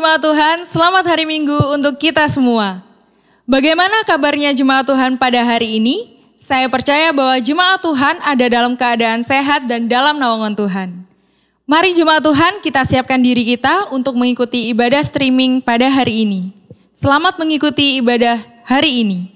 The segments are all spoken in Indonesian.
Jemaat Tuhan, selamat hari Minggu untuk kita semua. Bagaimana kabarnya Jemaat Tuhan pada hari ini? Saya percaya bahwa Jemaat Tuhan ada dalam keadaan sehat dan dalam naungan Tuhan. Mari Jemaat Tuhan, kita siapkan diri kita untuk mengikuti ibadah streaming pada hari ini. Selamat mengikuti ibadah hari ini.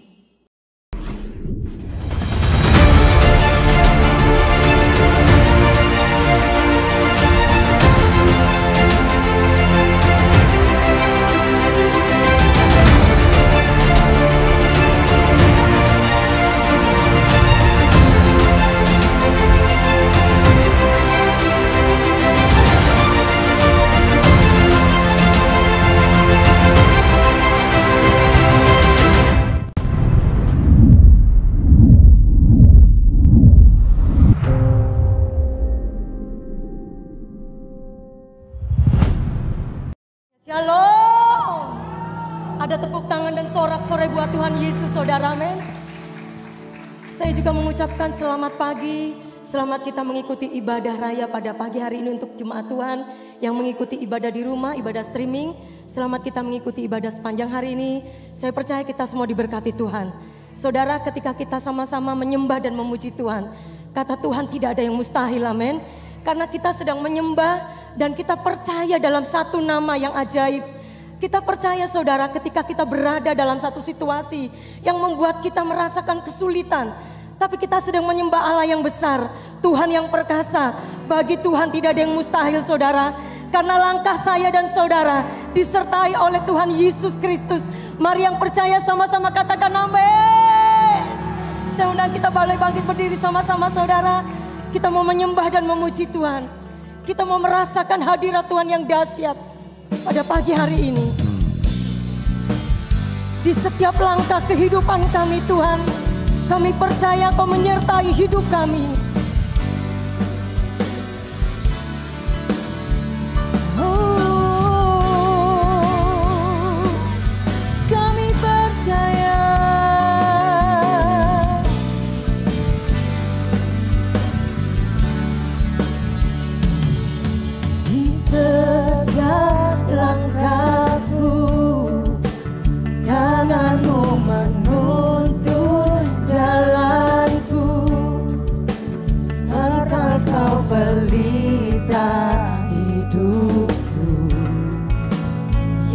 Shalom. Ada tepuk tangan dan sorak-sorai buat Tuhan Yesus, saudara, amin. Saya juga mengucapkan selamat pagi, selamat kita mengikuti ibadah raya pada pagi hari ini untuk jemaat Tuhan yang mengikuti ibadah di rumah, ibadah streaming. Selamat kita mengikuti ibadah sepanjang hari ini. Saya percaya kita semua diberkati Tuhan. Saudara, ketika kita sama-sama menyembah dan memuji Tuhan, kata Tuhan tidak ada yang mustahil, amin. Karena kita sedang menyembah dan kita percaya dalam satu nama yang ajaib. Kita percaya saudara, ketika kita berada dalam satu situasi yang membuat kita merasakan kesulitan, tapi kita sedang menyembah Allah yang besar, Tuhan yang perkasa. Bagi Tuhan tidak ada yang mustahil, saudara. Karena langkah saya dan saudara disertai oleh Tuhan Yesus Kristus. Mari yang percaya sama-sama katakan amin. Saya undang kita balik bangkit berdiri sama-sama, saudara. Kita mau menyembah dan memuji Tuhan. Kita mau merasakan hadirat Tuhan yang dahsyat pada pagi hari ini. Di setiap langkah kehidupan kami Tuhan, kami percaya Kau menyertai hidup kami. Kami percaya. Di setiap langkahku, tangan-Mu menuntun jalanku. Engkau Kau pelita hidupku,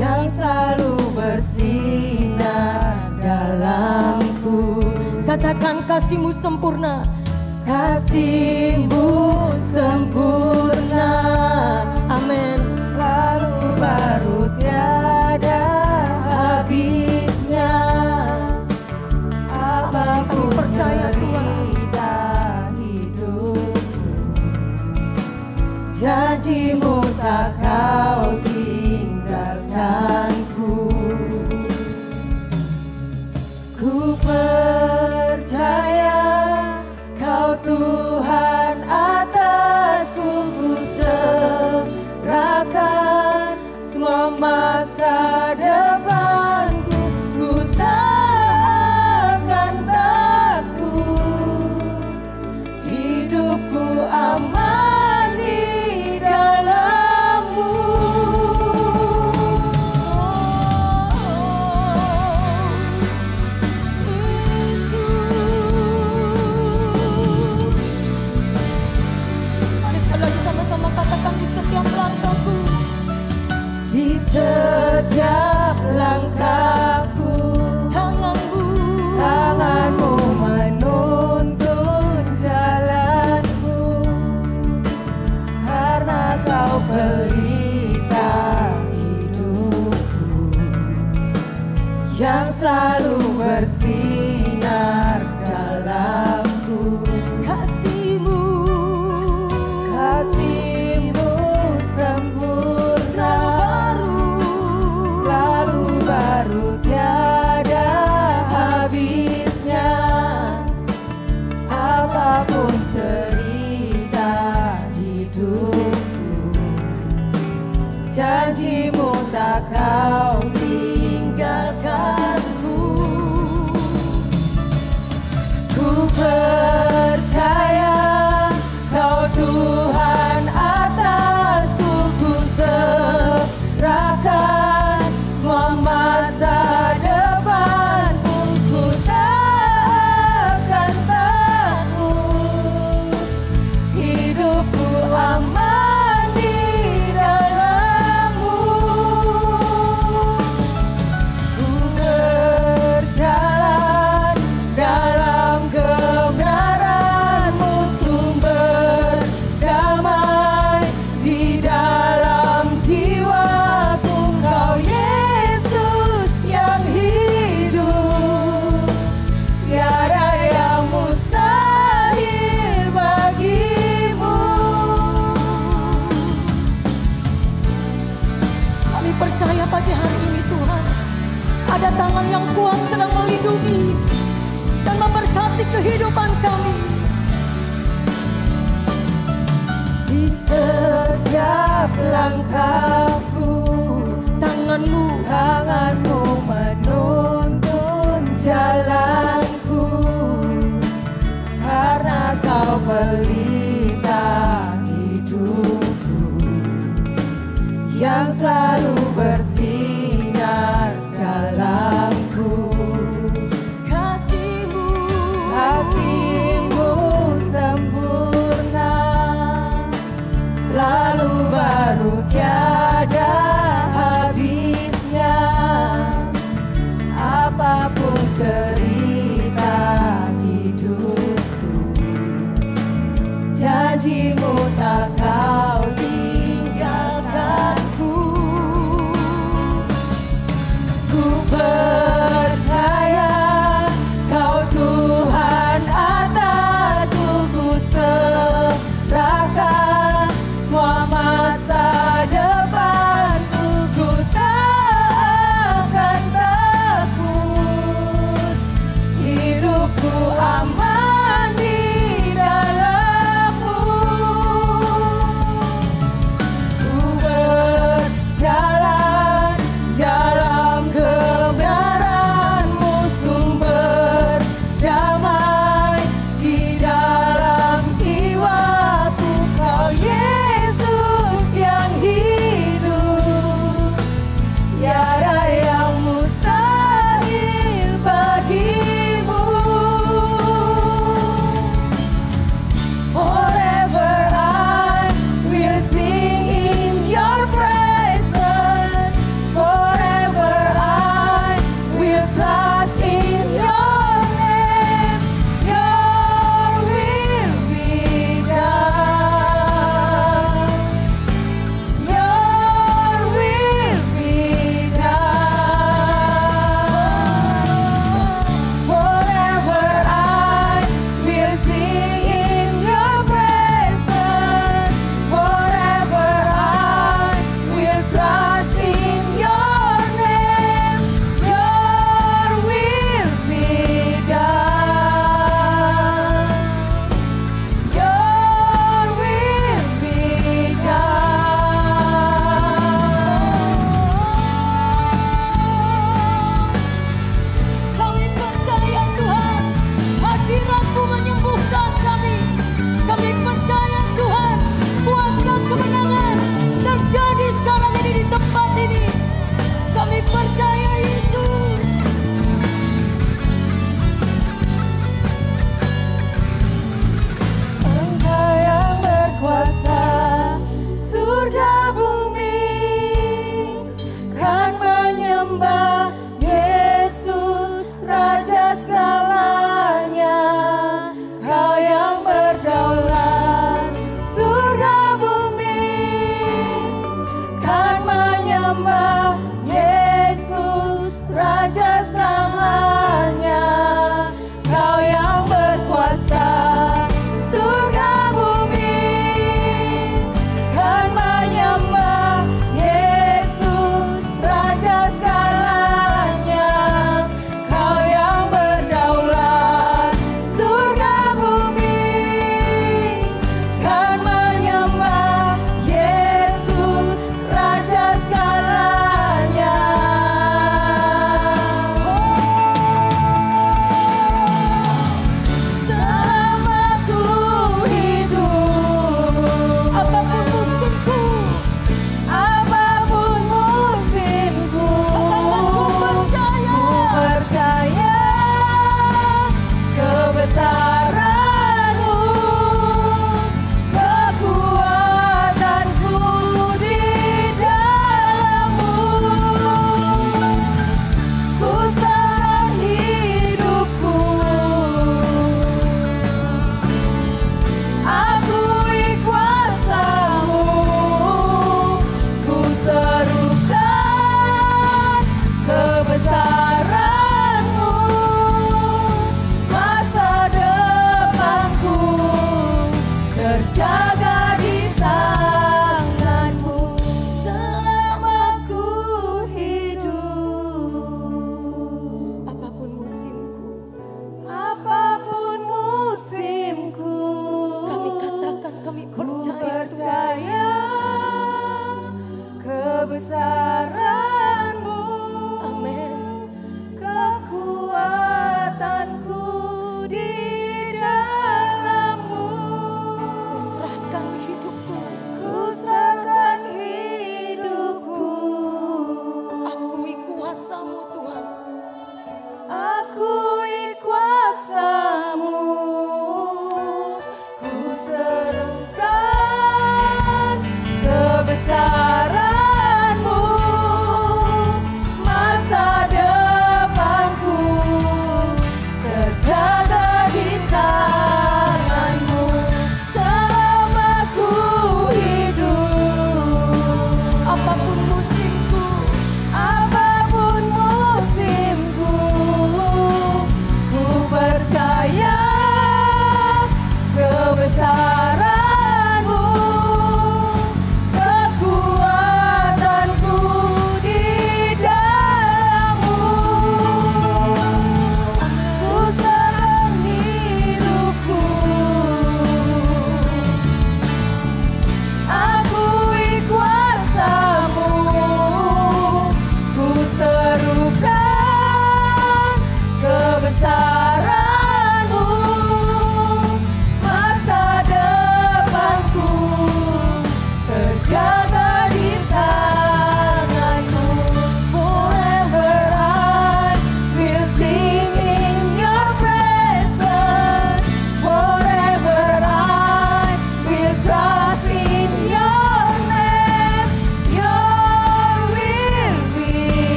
yang selalu bersinar dalamku. Katakan kasih-Mu sempurna, kasih-Mu sempurna, amin. Selalu baru tiada habisnya. Apa kami percaya Tuhan, janji-Mu tak Kau tinggalkanku. Ku percaya Kau Tuhan atasku. Ku serahkan semua masa depanku. Ku tak akan takut, hidupku aman di dalam-Mu. Mari sekali lagi sama-sama katakan, di setiap langkahku. Di setiap langkahku, tangan-Mu menuntun jalanku. Karena Kau pelita hidupku, yang selalu bersinar dalamku. Kasih-Mu sempurna, selalu baru tiada habisnya. Apapun cerita hidupku, janji-Mu tak Kau tinggalkanku. Ada tangan yang kuat sedang melindungi dan memberkati kehidupan kami. Di setiap langkahku, tanganmu menuntun jalanku, karena kau pelita hidupku yang selalu bersinar dalamku. Kasihmu sempurna, selalu baru tiada habisnya. Apapun cerita hidupku, janjimu tak kau tinggalkanku. Ku percaya kau Tuhan atasku, ku serahkan semua masa depanku. Ku tak akan takut, hidupku aman di dalam-Mu. Ku berjalan dalam kebenaran-Mu, sumber damai di dalam jiwaku. Kau Yesus yang hidup, tiada yang mustahil bagimu. Forever I will sing in your presence. Forever I will trust in your name. Your will be done. Your will be done. Forever I will sing in your presence. Forever I will trust in your name. Your will be done. Your will be done. Kami percaya Tuhan, hadirat-Mu menyembuhkan kami. Kami percaya Tuhan, kuasa kemenangan terjadi sekarang ini di tempat ini. Kami percaya Yesus. Engkau yang berkuasa, surga bumi kan menyembah Yesus, Raja selamanya. Kau yang berdaulat, surga bumi kan menyembah Yesus, Raja selamanya. Kau yang berkuasa, surga bumi kan menyembah Yesus, Raja selamanya.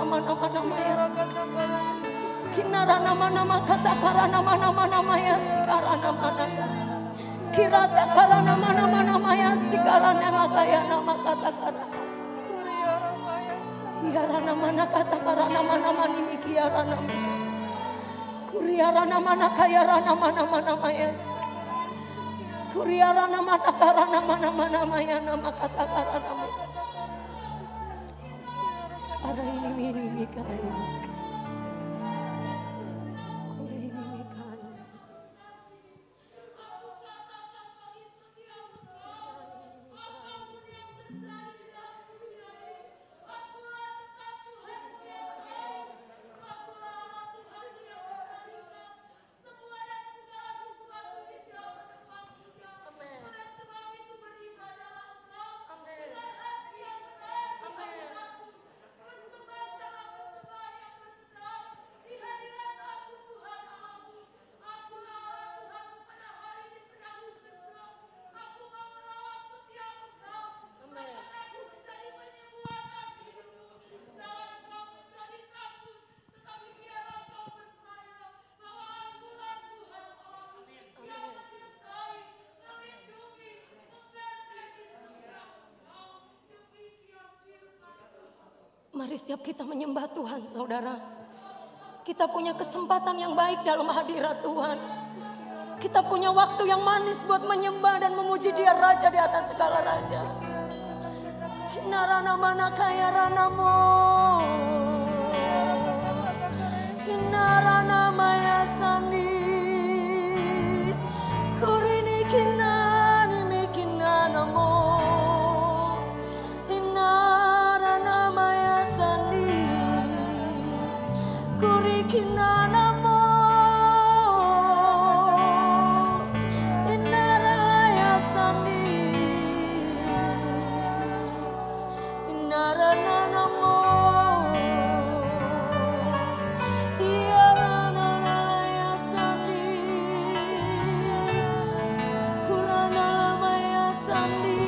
nama ya. Kinara nama kata karana nama ya sikarana mana. Kirata karana nama ya sikarana makaya nama kata karana. Kiarana mana kata karana nama nimi kiarana mika. Kuriarana mana kaya rana nama ya. Kuriarana mana karana nama ya nama kata karana mika. Sekarang ini mika. Mari setiap kita menyembah Tuhan, saudara. Kita punya kesempatan yang baik dalam hadirat Tuhan. Kita punya waktu yang manis buat menyembah dan memuji Dia Raja di atas segala raja. Hinarana mana kaya ranamo. Hinarana maya sandi. Kurini kinani mikinanamo. Kurikinanamo inaraya sandi inarananamo iaranalaya sandi kuranalamaya sandi.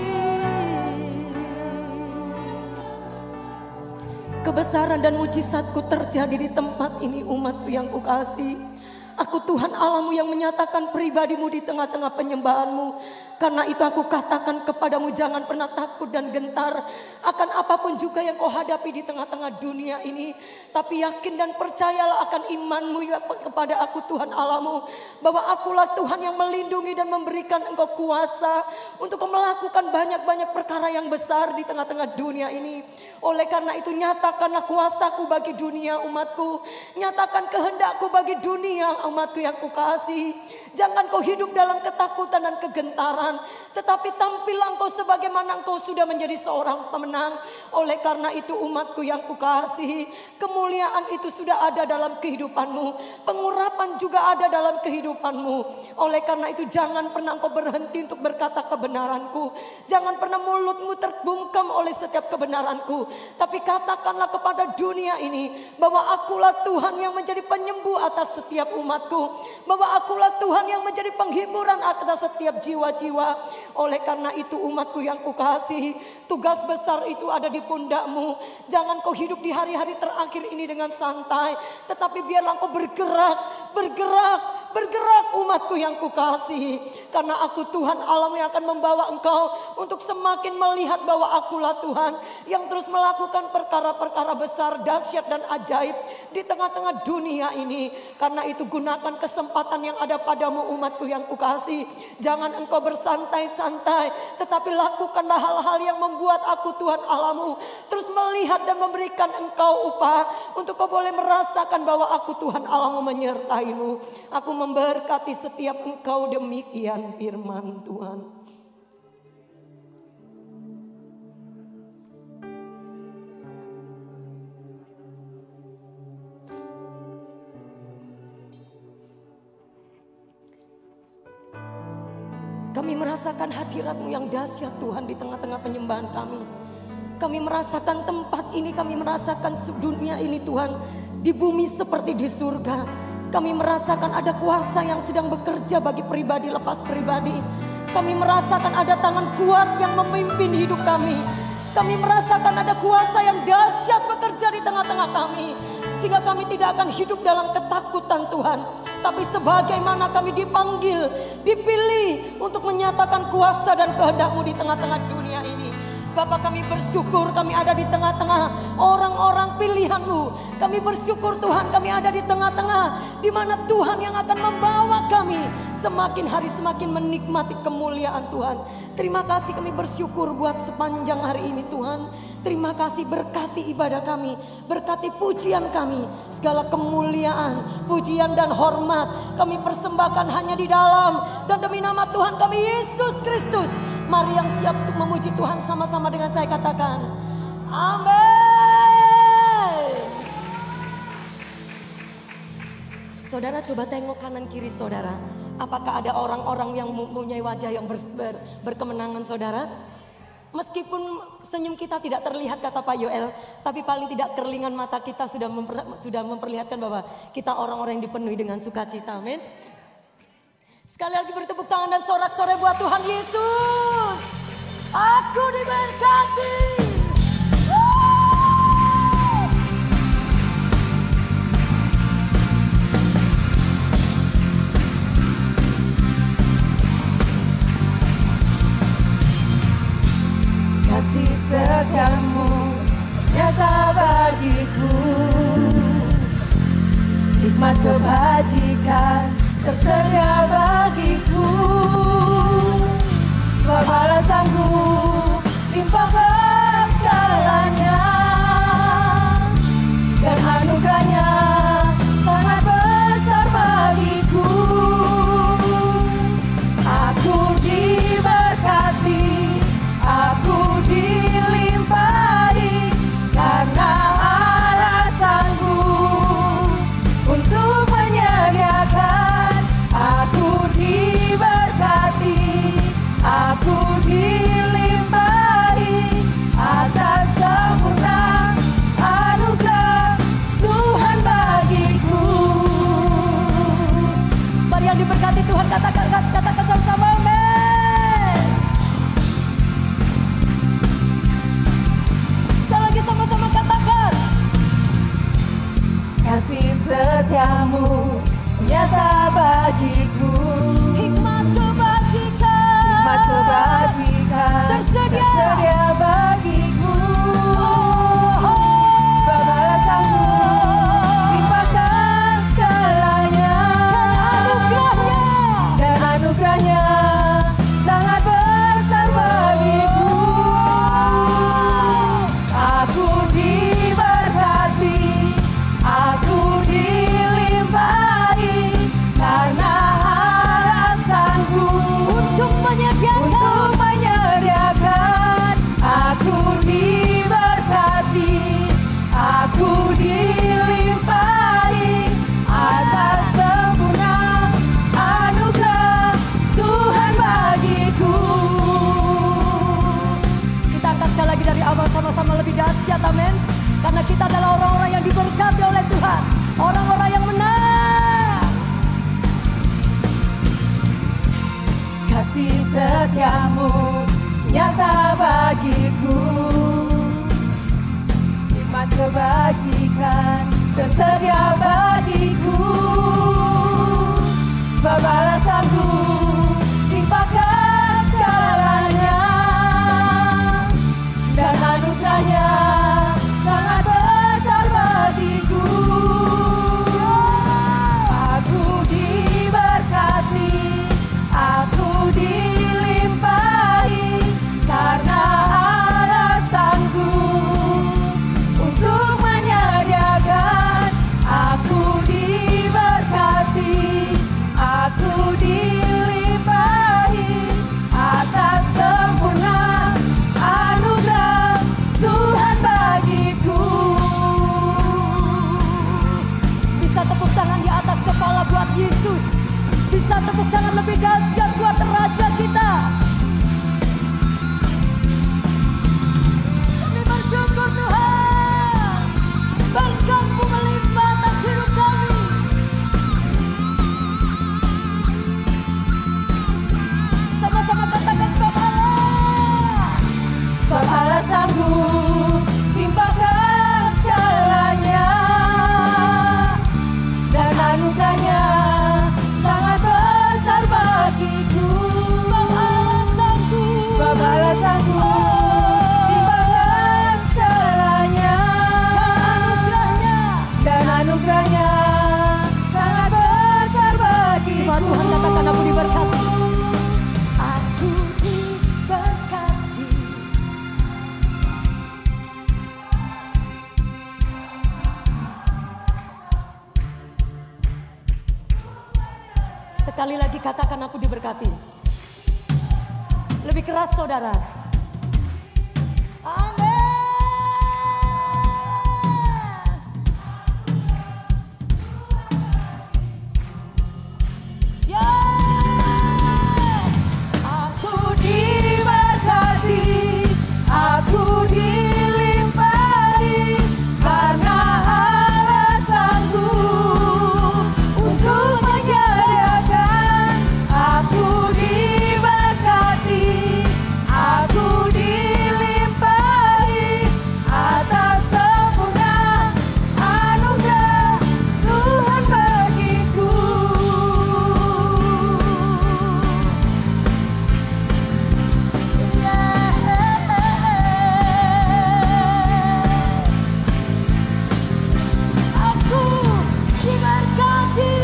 Kebesaran dan mujizatku terjadi di tempat ini, umatku yang kukasihi. Aku Tuhan Allahmu yang menyatakan pribadimu di tengah-tengah penyembahanmu. Karena itu aku katakan kepadamu, jangan pernah takut dan gentar akan apapun juga yang kau hadapi di tengah-tengah dunia ini. Tapi yakin dan percayalah akan imanmu kepada aku Tuhan Allahmu, bahwa akulah Tuhan yang melindungi dan memberikan engkau kuasa untuk melakukan banyak-banyak perkara yang besar di tengah-tengah dunia ini. Oleh karena itu nyatakanlah kuasaku bagi dunia umatku. Nyatakan kehendakku bagi dunia umatku yang kukasihi. Jangan kau hidup dalam ketakutan dan kegentaran, tetapi tampillah engkau sebagaimana engkau sudah menjadi seorang pemenang. Oleh karena itu umatku yang kukasihi, kemuliaan itu sudah ada dalam kehidupanmu. Pengurapan juga ada dalam kehidupanmu. Oleh karena itu jangan pernah engkau berhenti untuk berkata kebenaranku. Jangan pernah mulutmu terbungkam oleh setiap kebenaranku. Tapi katakanlah kepada dunia ini bahwa akulah Tuhan yang menjadi penyembuh atas setiap umatku. Bahwa akulah Tuhan yang menjadi penghiburan atas setiap jiwa-jiwa. Oleh karena itu umatku yang kukasihi, tugas besar itu ada di pundakmu. Jangan kau hidup di hari-hari terakhir ini dengan santai, tetapi biarlah kau bergerak umatku yang kukasihi. Karena aku Tuhan Allahmu yang akan membawa engkau untuk semakin melihat bahwa akulah Tuhan yang terus melakukan perkara-perkara besar, dahsyat dan ajaib di tengah-tengah dunia ini. Karena itu gunakan kesempatan yang ada padamu umatku yang kukasihi. Jangan engkau bersantai-santai, tetapi lakukanlah hal-hal yang membuat aku Tuhan Allahmu terus melihat dan memberikan engkau upah untuk kau boleh merasakan bahwa aku Tuhan Allahmu menyertaimu. Aku memberkati setiap engkau, demikian firman Tuhan. Kami merasakan hadirat-Mu yang dahsyat Tuhan di tengah-tengah penyembahan kami. Kami merasakan tempat ini, kami merasakan dunia ini Tuhan, di bumi seperti di surga. Kami merasakan ada kuasa yang sedang bekerja bagi pribadi lepas pribadi. Kami merasakan ada tangan kuat yang memimpin hidup kami. Kami merasakan ada kuasa yang dahsyat bekerja di tengah-tengah kami. Sehingga kami tidak akan hidup dalam ketakutan Tuhan. Tapi sebagaimana kami dipanggil, dipilih untuk menyatakan kuasa dan kehendak-Mu di tengah-tengah dunia ini. Bapak, kami bersyukur kami ada di tengah-tengah orang-orang pilihan-Mu. Kami bersyukur Tuhan kami ada di tengah-tengah di mana Tuhan yang akan membawa kami semakin hari semakin menikmati kemuliaan Tuhan. Terima kasih, kami bersyukur buat sepanjang hari ini Tuhan. Terima kasih, berkati ibadah kami, berkati pujian kami. Segala kemuliaan, pujian dan hormat kami persembahkan hanya di dalam dan demi nama Tuhan kami Yesus Kristus. Mari yang siap untuk memuji Tuhan sama-sama dengan saya katakan amin. Saudara coba tengok kanan kiri saudara. Apakah ada orang-orang yang mempunyai wajah yang berkemenangan saudara? Meskipun senyum kita tidak terlihat kata Pak Yoel, tapi paling tidak kerlingan mata kita sudah memperlihatkan bahwa kita orang-orang yang dipenuhi dengan sukacita. Amin. Sekali lagi bertepuk tangan dan sorak-sorai buat Tuhan Yesus. Aku diberkati. Kasih setiamu nyata bagiku, hikmat kebajikan tersedia bagiku. Sebab balasanku limpahkan segalanya, dan anugerahnya sangat besar bagiku. Aku diberkati, aku dilimpahi, karena Allah sanggup untuk menyediakan. Aku diberkati, aku dilimpahi atas sempurna anugerah Tuhan bagiku. Mari yang diberkati Tuhan katakan sama-sama amin. Sekali lagi sama-sama katakan. Kasih setiamu nyata bagiku, Hikmat kebajikan tersedia bagiku. Sebab balasanku limpahkan segalanya, dan anugerahnya sangat besar bagiku. Aku diberkati, aku dilimpahi, karena Allah sanggup untuk menyediakan. Aku diberkati, aku dilimpahi atas sempurna anugerah Tuhan bagiku. Kita angkat sekali lagi dari awal sama-sama lebih dahsyat, amin. Karena kita adalah orang-orang yang diberkati oleh Tuhan, orang-orang yang menang. Kasih setiamu nyata bagiku, hikmat kebajikan tersedia bagiku. Sebab balasanku limpahkan segalanya, dan anugerahnya sangat besar bagiku. Aku diberkati, aku dilimpahi, karena Allah sanggup untuk menyediakan. Aku diberkati, aku dilimpahi atas sempurna anugerah Tuhan bagiku. Bisa tepuk tangan di atas kepala buat Yesus. Bisa tepuk tangan lebih dahsyat buat Raja kita. Kami bersyukur Tuhan, berkat-Mu melimpah atas hidup kami. Sama-sama katakan sebab Allah. Sebab Allah sanggup Sekali lagi katakan aku diberkati. Lebih keras saudara. Amin. Ya. Aku diberkati, aku dilimpahi, karena Allah sanggup untuk menjadikan. Aku diberkati, aku dilimpahi, atas sempurna anugerah Tuhan bagiku. Aku diberkati,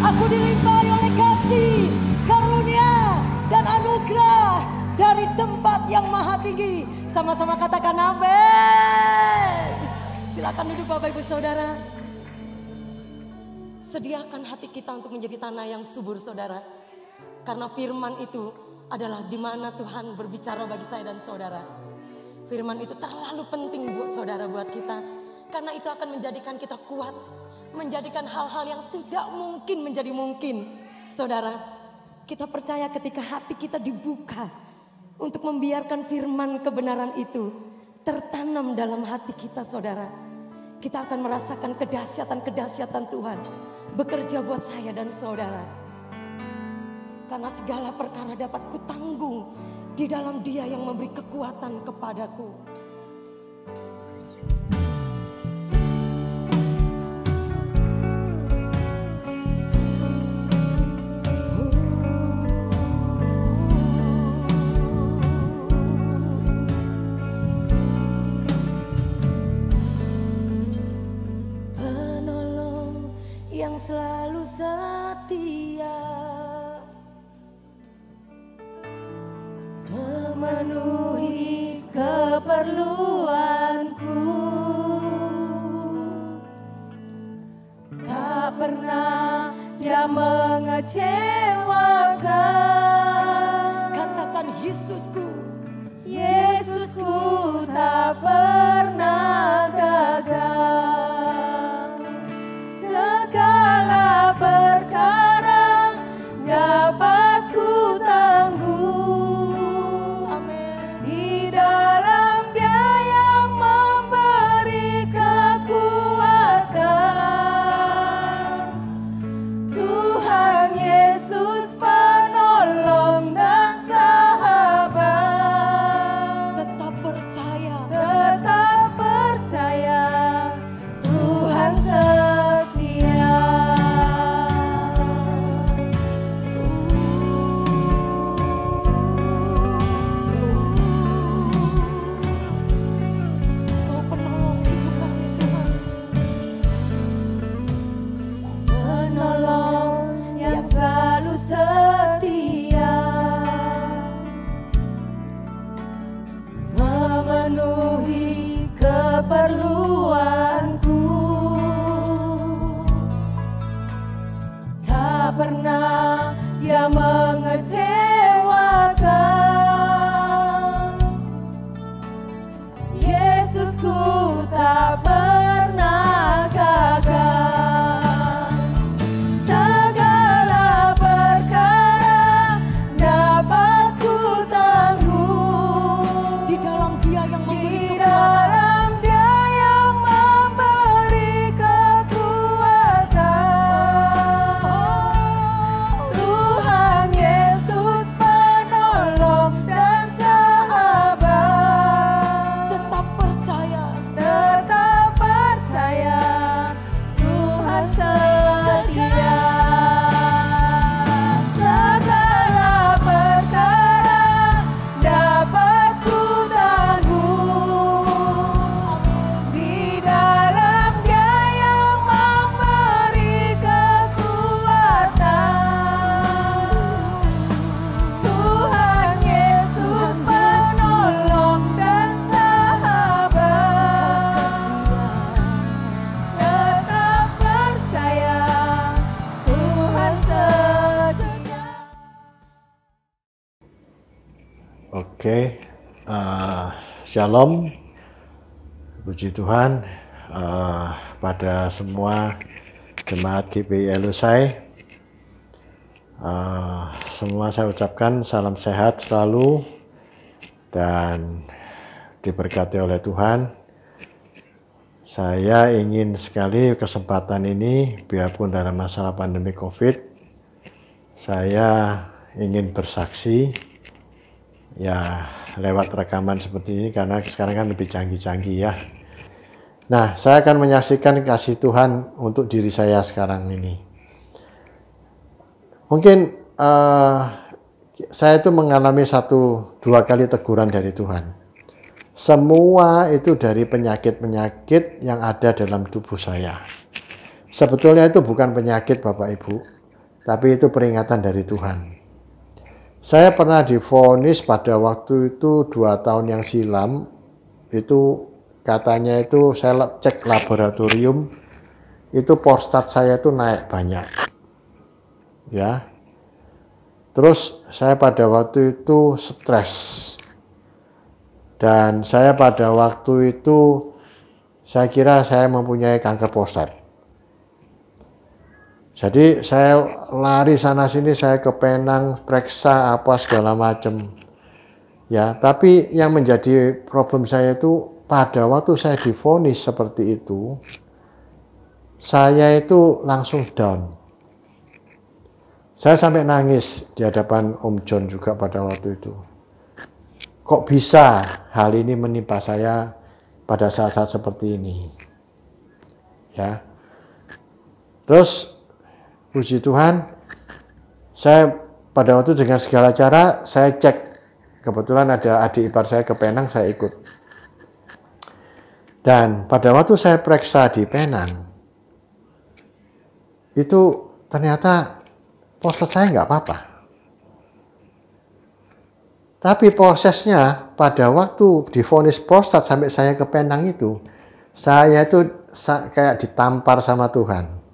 aku dilimpahi oleh kasih, karunia, dan anugerah dari tempat yang maha tinggi. Sama-sama katakan amin. Silakan duduk Bapak Ibu Saudara. Sediakan hati kita untuk menjadi tanah yang subur saudara. Karena firman itu adalah di mana Tuhan berbicara bagi saya dan saudara. Firman itu terlalu penting buat saudara, buat kita. Karena itu akan menjadikan kita kuat. Menjadikan hal-hal yang tidak mungkin menjadi mungkin. Saudara, kita percaya ketika hati kita dibuka untuk membiarkan firman kebenaran itu tertanam dalam hati kita saudara. Kita akan merasakan kedahsyatan-kedahsyatan Tuhan bekerja buat saya dan saudara. Karena segala perkara dapat kutanggung di dalam Dia yang memberi kekuatan kepadaku. Penolong yang selalu setia, Memenuhi keperluanku, tak pernah Dia mengecewakan. katakan Yesusku. Yesusku tak pernah gagal. Segala perkara dapat ku tanggung. Amin. Di dalam Dia yang memberi kekuatan. Tuhan Yesus penolong dan sahabat. Tetap percaya. Tetap Oke, Shalom, puji Tuhan pada semua jemaat GPI Elusai. Semua saya ucapkan salam sehat selalu dan diberkati oleh Tuhan. Saya ingin sekali kesempatan ini, biarpun dalam masalah pandemi COVID, saya ingin bersaksi ya lewat rekaman seperti ini, karena sekarang kan lebih canggih-canggih ya. Nah, saya akan menyaksikan kasih Tuhan untuk diri saya sekarang ini. Mungkin saya itu mengalami 1-2 kali teguran dari Tuhan. Semua itu dari penyakit-penyakit yang ada dalam tubuh saya. Sebetulnya itu bukan penyakit Bapak Ibu, tapi itu peringatan dari Tuhan. Saya pernah divonis pada waktu itu 2 tahun yang silam, itu katanya itu saya cek laboratorium, itu prostat saya itu naik banyak. Ya. Terus saya pada waktu itu stres. Dan saya pada waktu itu saya kira saya mempunyai kanker prostat. Jadi saya lari sana sini, saya ke Penang, periksa apa segala macam. Ya, tapi yang menjadi problem saya itu pada waktu saya divonis seperti itu, saya itu langsung down. Saya sampai nangis di hadapan Om John juga pada waktu itu. Kok bisa hal ini menimpa saya pada saat-saat seperti ini? Ya. Terus puji Tuhan, saya pada waktu dengan segala cara saya cek, kebetulan ada adik ipar saya ke Penang, saya ikut. Dan pada waktu saya periksa di Penang, itu ternyata prostat saya nggak apa-apa. Tapi prosesnya pada waktu divonis prostat sampai saya ke Penang itu, saya itu kayak ditampar sama Tuhan.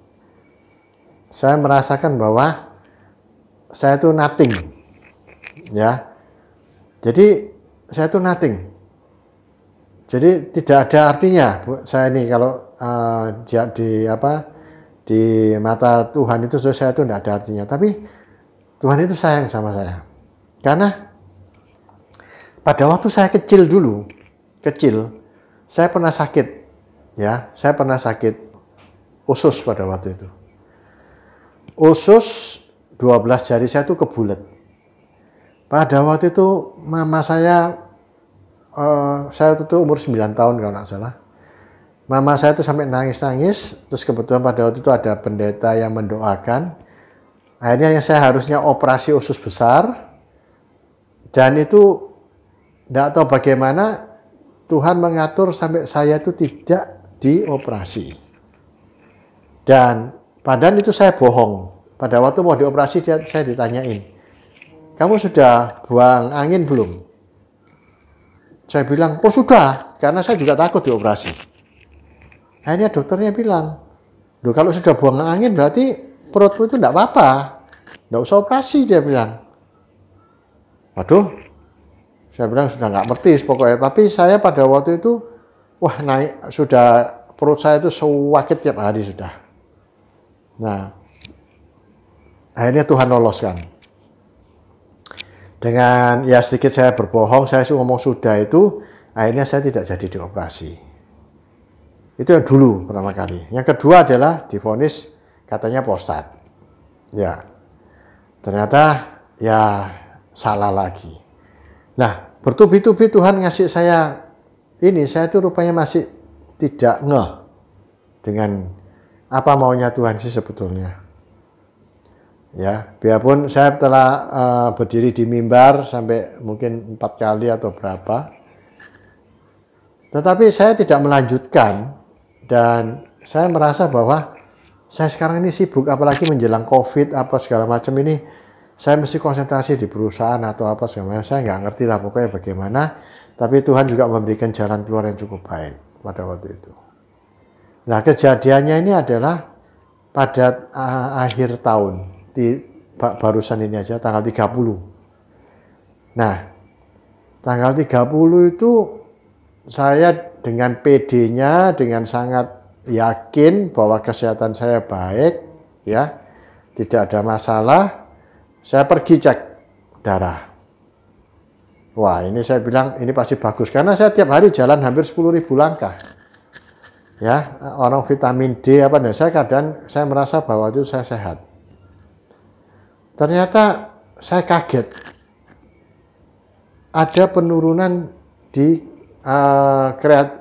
Saya merasakan bahwa saya itu nothing, ya. Jadi saya itu nothing. Jadi tidak ada artinya saya ini kalau di mata Tuhan itu saya itu tidak ada artinya. Tapi Tuhan itu sayang sama saya. Karena pada waktu saya kecil, saya pernah sakit, ya. Saya pernah sakit usus pada waktu itu. Usus 12 jari saya itu kebulet. Pada waktu itu mama saya itu umur 9 tahun kalau nggak salah. Mama saya itu sampai nangis-nangis, terus kebetulan pada waktu itu ada pendeta yang mendoakan. Akhirnya yang saya harusnya operasi usus besar, dan itu tidak tahu bagaimana Tuhan mengatur sampai saya itu tidak dioperasi. Dan padahal itu saya bohong. Pada waktu mau dioperasi saya ditanyain, kamu sudah buang angin belum? Saya bilang, oh sudah, karena saya juga takut dioperasi. Akhirnya dokternya bilang, loh kalau sudah buang angin berarti perutmu itu tidak apa-apa, tidak usah operasi, dia bilang. Waduh, saya bilang sudah nggak ngerti pokoknya. Tapi saya pada waktu itu, wah naik, sudah perut saya itu sakit tiap hari sudah. Nah, akhirnya Tuhan loloskan. Dengan ya sedikit saya berbohong, saya ngomong sudah itu, akhirnya saya tidak jadi dioperasi. Itu yang dulu pertama kali. Yang kedua adalah divonis katanya prostat. Ya, ternyata ya salah lagi. Nah, bertubi-tubi Tuhan ngasih saya ini, saya itu rupanya masih tidak ngeh dengan apa maunya Tuhan sih sebetulnya. Ya, biarpun saya telah berdiri di mimbar sampai mungkin 4 kali atau berapa, tetapi saya tidak melanjutkan, dan saya merasa bahwa saya sekarang ini sibuk, apalagi menjelang COVID apa segala macam ini, saya mesti konsentrasi di perusahaan atau apa segala macam. Saya nggak ngerti lah pokoknya bagaimana, tapi Tuhan juga memberikan jalan keluar yang cukup baik pada waktu itu. Nah, kejadiannya ini adalah pada akhir tahun, barusan ini aja tanggal 30. Nah, Tanggal 30 itu saya dengan PD-nya, dengan sangat yakin bahwa kesehatan saya baik, ya, tidak ada masalah. Saya pergi cek darah. Wah, ini saya bilang ini pasti bagus karena saya tiap hari jalan hampir 10.000 langkah. Ya, orang vitamin D apa, dan saya merasa bahwa itu saya sehat. Ternyata saya kaget. Ada penurunan di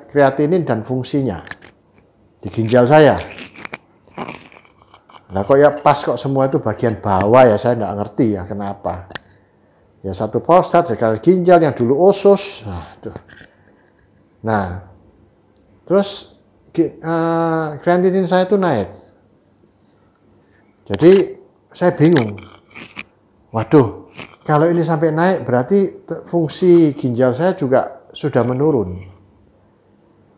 kreatinin dan fungsinya di ginjal saya. Nah, kok ya pas kok semua itu bagian bawah ya, saya nggak ngerti ya kenapa. Ya satu prostat, sekali ginjal yang dulu usus. Nah, terus kreatinin saya itu naik. Jadi saya bingung. Waduh, kalau ini sampai naik berarti fungsi ginjal saya juga sudah menurun.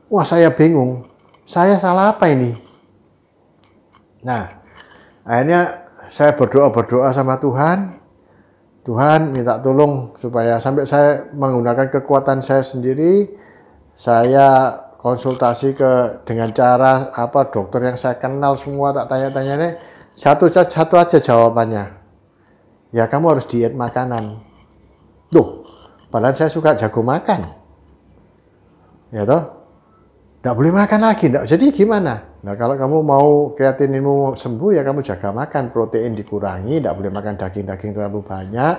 Wah, saya bingung. Saya salah apa ini? Nah, akhirnya saya berdoa sama Tuhan. Tuhan minta tolong supaya sampai saya menggunakan kekuatan saya sendiri, saya konsultasi dengan cara apa, dokter yang saya kenal semua, tak tanya-tanya, satu aja jawabannya. Ya, kamu harus diet makanan. Loh, padahal saya suka jago makan. Ya toh? Nggak boleh makan lagi. Jadi gimana? Nah, kalau kamu mau kreatininmu sembuh, ya kamu jaga makan, protein dikurangi, nggak boleh makan daging-daging terlalu banyak.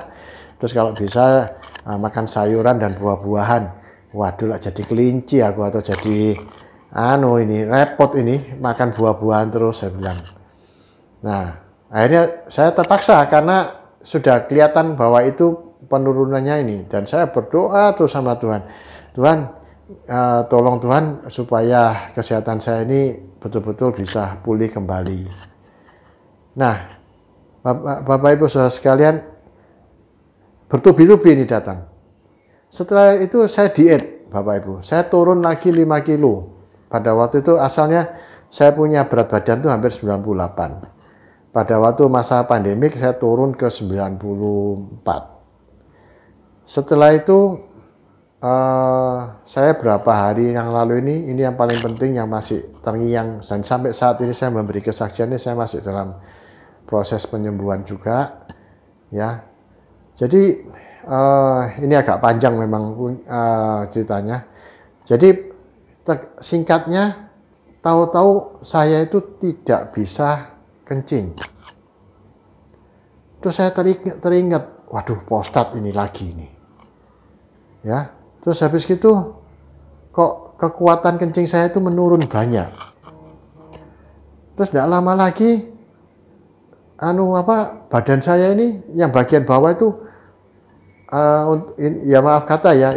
Terus kalau bisa makan sayuran dan buah-buahan. Waduh lah, jadi kelinci aku, atau jadi ini repot ini makan buah-buahan terus, saya bilang. Nah, akhirnya saya terpaksa karena sudah kelihatan bahwa itu penurunannya ini, dan saya berdoa terus sama Tuhan. Tuhan, tolong Tuhan supaya kesehatan saya ini betul-betul bisa pulih kembali. Nah, Bapak Ibu Saudara sekalian, bertubi-tubi ini datang. Setelah itu saya diet, Bapak Ibu. Saya turun lagi 5 kilo. Pada waktu itu asalnya saya punya berat badan itu hampir 98. Pada waktu masa pandemik saya turun ke 94. Setelah itu saya berapa hari yang lalu ini yang paling penting yang masih terngiang, dan sampai saat ini saya memberi kesaksian ini, saya masih dalam proses penyembuhan juga, ya. Jadi ini agak panjang memang ceritanya. Jadi singkatnya, tahu-tahu saya itu tidak bisa kencing. Terus saya teringat, waduh, prostat ini lagi ini, ya. Terus habis gitu, kok kekuatan kencing saya itu menurun banyak. Terus tidak lama lagi, badan saya ini yang bagian bawah itu, ya maaf kata ya,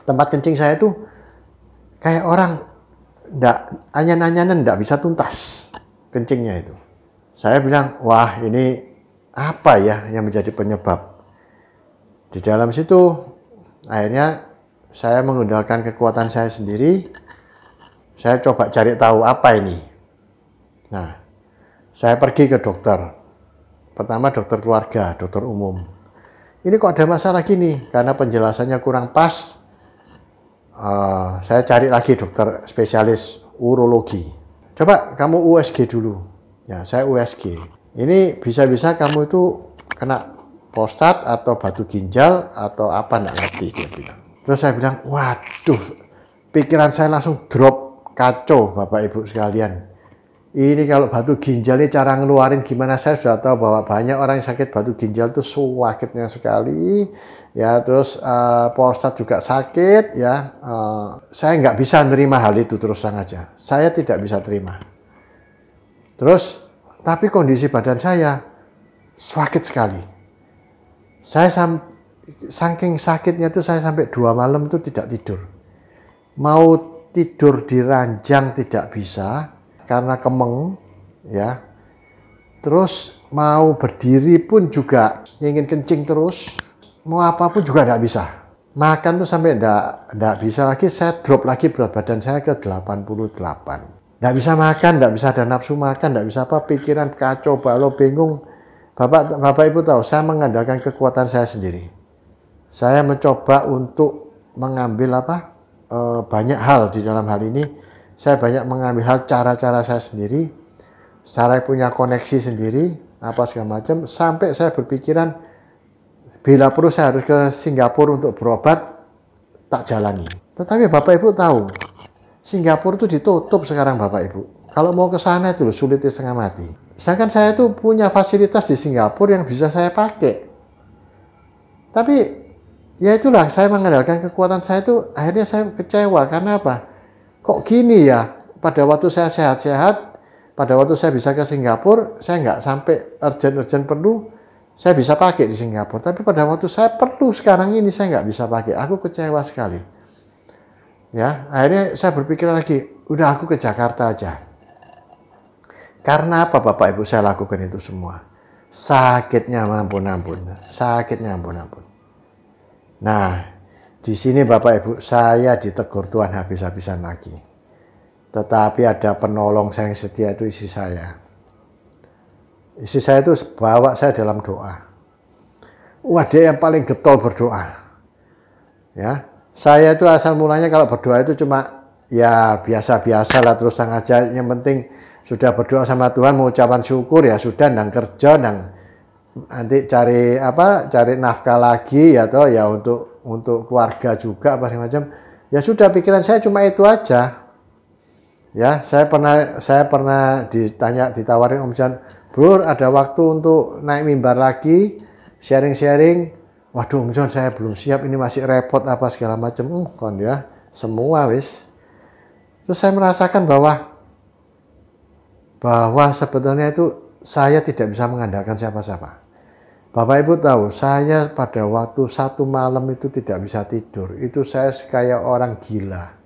tempat kencing saya itu kayak orang anyan-anyanan tidak bisa tuntas kencingnya itu. Saya bilang, wah ini apa ya yang menjadi penyebab? Di dalam situ akhirnya saya menggunakan kekuatan saya sendiri. Saya coba cari tahu apa ini. Nah, saya pergi ke dokter. Pertama dokter keluarga, dokter umum. Ini kok ada masalah gini? Karena penjelasannya kurang pas. Saya cari lagi dokter spesialis urologi. Coba kamu USG dulu. Ya, saya USG. Ini bisa-bisa kamu itu kena prostat atau batu ginjal atau apa, nggak ngerti dia bilang. Terus saya bilang, waduh, pikiran saya langsung drop, kacau Bapak Ibu sekalian. Ini kalau batu ginjal ini cara ngeluarin gimana, saya sudah tahu bahwa banyak orang yang sakit batu ginjal itu sakitnya sekali. Ya, terus prostat juga sakit, ya. Saya nggak bisa nerima hal itu, terus terang aja. Saya tidak bisa terima. Terus, tapi kondisi badan saya sakit sekali. Saya saking sakitnya itu saya sampai 2 malam itu tidak tidur. Mau tidur di ranjang tidak bisa karena kemeng, ya. Terus mau berdiri pun juga ingin kencing terus. Mau apapun juga tidak bisa. Makan tuh sampai tidak bisa lagi. Saya drop lagi berat badan saya ke 88. Tidak bisa makan, tidak bisa ada nafsu makan, tidak bisa apa, pikiran kacau balau, bingung. Bapak Ibu tahu, saya mengandalkan kekuatan saya sendiri. Saya mencoba untuk mengambil banyak hal di dalam hal ini. Saya banyak mengambil hal cara-cara saya sendiri, saya punya koneksi sendiri, apa segala macam, sampai saya berpikiran bila perlu saya harus ke Singapura untuk berobat, tak jalani. Tetapi Bapak Ibu tahu, Singapura itu ditutup sekarang Bapak Ibu. Kalau mau ke sana itu sulitnya setengah mati. Sedangkan saya itu punya fasilitas di Singapura yang bisa saya pakai. Tapi ya itulah, saya mengandalkan kekuatan saya itu, akhirnya saya kecewa. Karena apa? Kok gini ya? Pada waktu saya sehat-sehat, pada waktu saya bisa ke Singapura, saya nggak sampai urgent perlu, saya bisa pakai di Singapura. Tapi pada waktu saya perlu sekarang ini, saya nggak bisa pakai. Aku kecewa sekali. Ya, akhirnya saya berpikir lagi, udah aku ke Jakarta aja. Karena apa Bapak Ibu saya lakukan itu semua? Sakitnya ampun-ampun. Sakitnya ampun-ampun. Nah, di sini Bapak Ibu saya ditegur Tuhan habis-habisan lagi. Tetapi ada penolong saya yang setia, itu istri saya. Istri saya itu bawa saya dalam doa. Wah, dia yang paling getol berdoa. Ya, saya itu asal mulanya kalau berdoa itu cuma ya biasa-biasa lah, terus terang aja. Yang penting sudah berdoa sama Tuhan, mengucapkan syukur ya sudah, nang kerja, nang nanti cari nafkah lagi ya toh, ya untuk keluarga juga apa macam. Ya sudah, pikiran saya cuma itu aja. Ya, saya pernah ditawarin Om John, "Bro, ada waktu untuk naik mimbar lagi, sharing-sharing." Waduh, Om John, saya belum siap, ini masih repot apa segala macam. Kon ya, semua wis. Terus saya merasakan bahwa sebetulnya itu saya tidak bisa mengandalkan siapa-siapa. Bapak Ibu tahu, saya pada waktu satu malam itu tidak bisa tidur. Itu saya kayak orang gila.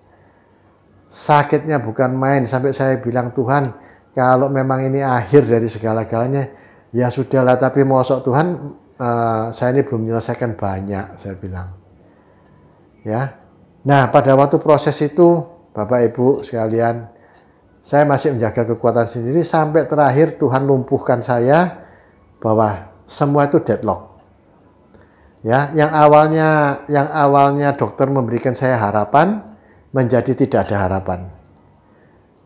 Sakitnya bukan main, sampai saya bilang, Tuhan, kalau memang ini akhir dari segala-galanya, ya sudahlah, tapi mosok Tuhan, saya ini belum menyelesaikan banyak, saya bilang. Ya. Nah, pada waktu proses itu, Bapak Ibu sekalian, saya masih menjaga kekuatan sendiri sampai terakhir Tuhan lumpuhkan saya bahwa semua itu deadlock. Ya, yang awalnya dokter memberikan saya harapan menjadi tidak ada harapan.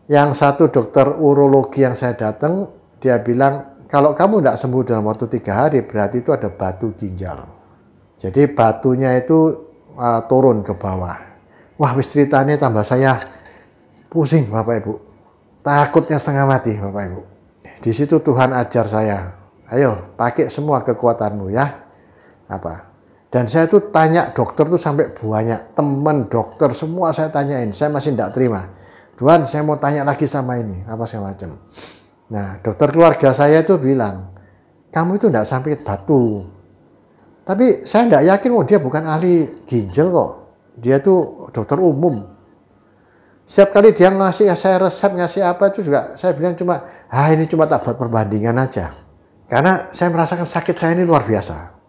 Yang satu dokter urologi yang saya datang, dia bilang, kalau kamu tidak sembuh dalam waktu 3 hari, berarti itu ada batu ginjal. Jadi batunya itu turun ke bawah. Wah, wis ceritanya tambah saya pusing Bapak Ibu. Takutnya setengah mati Bapak Ibu. Di situ Tuhan ajar saya, ayo pakai semua kekuatanmu ya. Dan saya tuh tanya dokter tuh sampai banyak, teman dokter semua saya tanyain, saya masih tidak terima. Tuhan, saya mau tanya lagi sama ini, apa segala macam. Nah, dokter keluarga saya itu bilang, kamu itu tidak sampai batu. Tapi saya tidak yakin, dia bukan ahli ginjal kok. Dia tuh dokter umum. Setiap kali dia ngasih saya resep, ngasih apa itu juga saya bilang cuma, ini cuma tak buat perbandingan aja. Karena saya merasakan sakit saya ini luar biasa.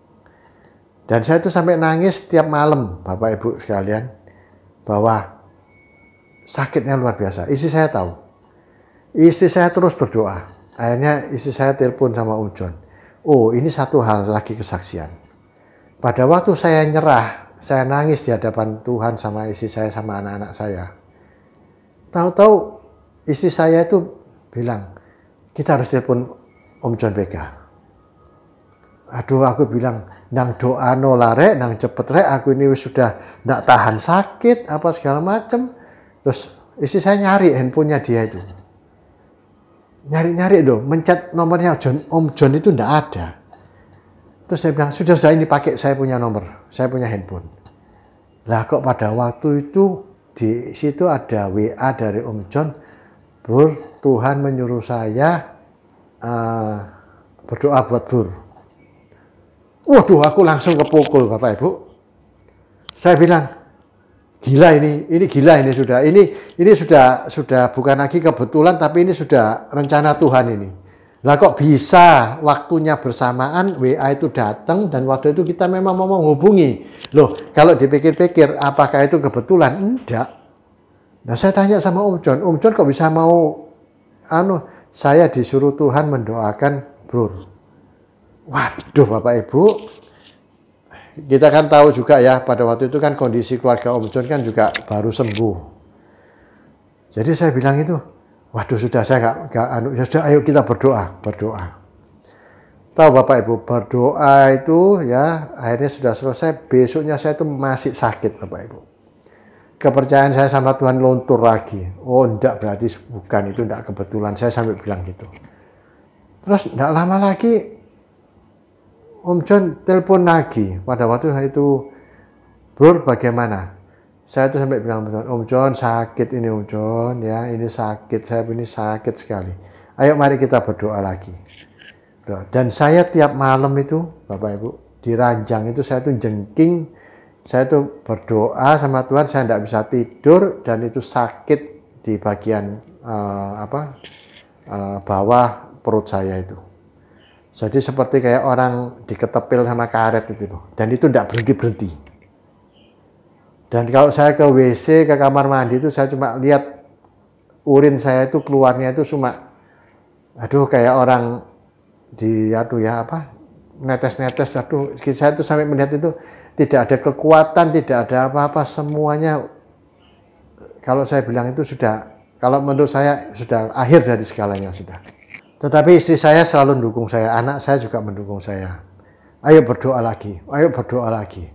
Dan saya itu sampai nangis setiap malam, Bapak Ibu sekalian, bahwa sakitnya luar biasa. Istri saya tahu. Istri saya terus berdoa. Akhirnya istri saya telepon sama Om John. Oh, ini satu hal lagi kesaksian. Pada waktu saya nyerah, saya nangis di hadapan Tuhan sama istri saya sama anak-anak saya. Tahu-tahu istri saya itu bilang, kita harus telepon Om John Bega. Aduh, aku bilang, nang doa no lare, nang cepet rek, aku ini sudah tidak tahan sakit, apa segala macam. Terus istri saya nyari handphonenya dia itu. Nyari-nyari dong, mencet nomornya Om John itu tidak ada. Terus saya bilang, sudah ini pakai, saya punya nomor, saya punya handphone. Lah kok pada waktu itu, di situ ada WA dari Om John, Bur, Tuhan menyuruh saya berdoa buat Bur. Waduh, aku langsung kepukul Bapak Ibu. Saya bilang, gila ini gila ini sudah. Ini sudah bukan lagi kebetulan, tapi ini sudah rencana Tuhan ini. Lah kok bisa waktunya bersamaan WA itu datang dan waktu itu kita memang mau menghubungi. Loh, kalau dipikir-pikir apakah itu kebetulan? Enggak. Nah, saya tanya sama Om John kok bisa mau saya disuruh Tuhan mendoakan Bro. Waduh Bapak Ibu, kita kan tahu juga ya, pada waktu itu kan kondisi keluarga Om John kan juga baru sembuh. Jadi saya bilang itu, waduh sudah saya nggak ya sudah ayo kita berdoa. Tahu Bapak Ibu, berdoa itu ya akhirnya sudah selesai, besoknya saya itu masih sakit Bapak Ibu. Kepercayaan saya sama Tuhan luntur lagi. Oh enggak, berarti bukan, itu enggak kebetulan, saya sampai bilang gitu. Terus enggak lama lagi Om John telepon lagi. Pada waktu itu, Bro bagaimana? Saya tuh sampai bilang, Om John sakit ini Om John ya, ini sakit, saya ini sakit sekali. Ayo mari kita berdoa lagi. Dan saya tiap malam itu, Bapak Ibu, di ranjang itu saya tuh jengking, saya tuh berdoa sama Tuhan, saya tidak bisa tidur dan itu sakit di bagian bawah perut saya itu. Jadi seperti kayak orang diketepil sama karet itu, dan itu tidak berhenti. Dan kalau saya ke WC, ke kamar mandi itu saya cuma lihat urin saya itu keluarnya itu cuma, aduh kayak orang netes-netes, aduh saya tuh sampai melihat itu tidak ada kekuatan, tidak ada apa-apa, semuanya kalau saya bilang itu sudah, kalau menurut saya sudah akhir dari segalanya sudah. Tetapi istri saya selalu mendukung saya, anak saya juga mendukung saya. Ayo berdoa lagi, ayo berdoa lagi.